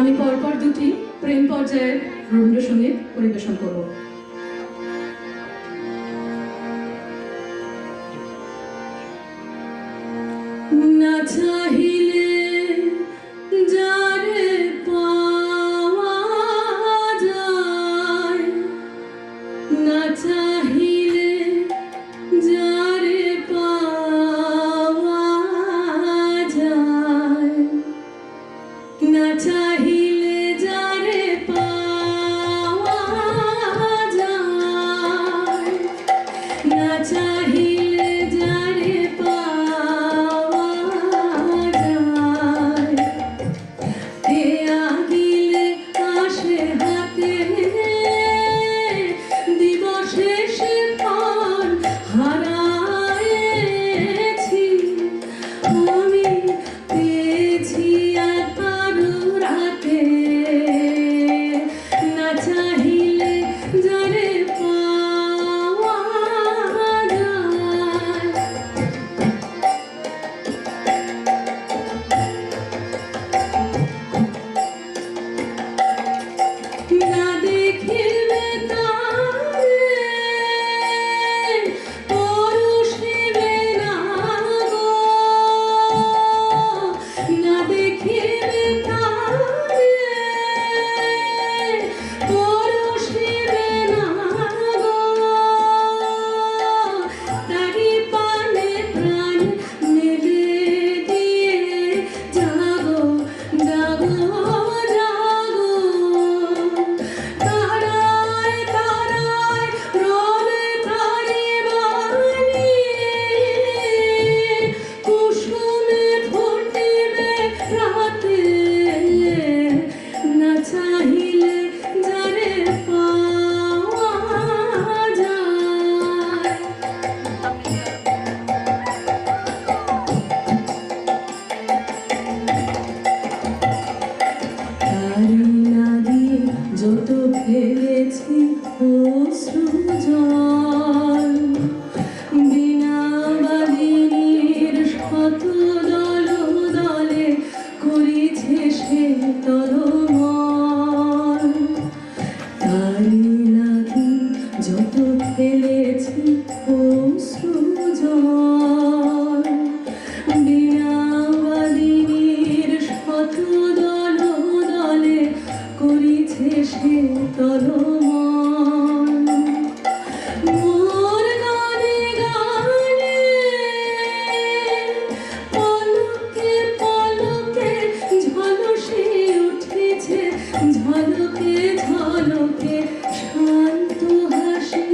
আমি পরপর দুটি প্রেম পর্যায়ের রবীন্দ্রসঙ্গীত পরিবেশন করব। না চাহিলে যারে পাওয়া যায়, না চাহিলে যারে পাওয়া যায়, না চাহিলে যারে পাওয়া যায়, না চাহিলে যারে পাওয়া যায়, এ আগিলে আসে হাতে দিবসে সে ফল হারায়েছি, আমি পেয়েছি কারো রাতে, না চাহিলে যারে পাওয়া যায়। না দেখিলে তারে পরশিবে না গো, না দেখিলে তারে পরশিবে না গো, তারি পানে প্রাণ মেলে দিয়ে জাগো জাগো জাগো, তারায় তারায় রবে তারি বাণী, কুসুমে ফুটিবে রাতে, না চাহিলে যারে পাওয়া যায়। তারি নাদি যত ফেলেছি অশ্রু জল, বিনা বাদিনীর শত দল দলে করিছে সে তরমল, তারি নাদি যত ফেলেছি অশ্রু জল, বিনা বাদিনীর শত দল দলে করিছে সে তরমল, মোর গানে গানে পলকে পলকে ঝলসে উঠেছে, ঝলকে ঝলকে শান্ত হাসি,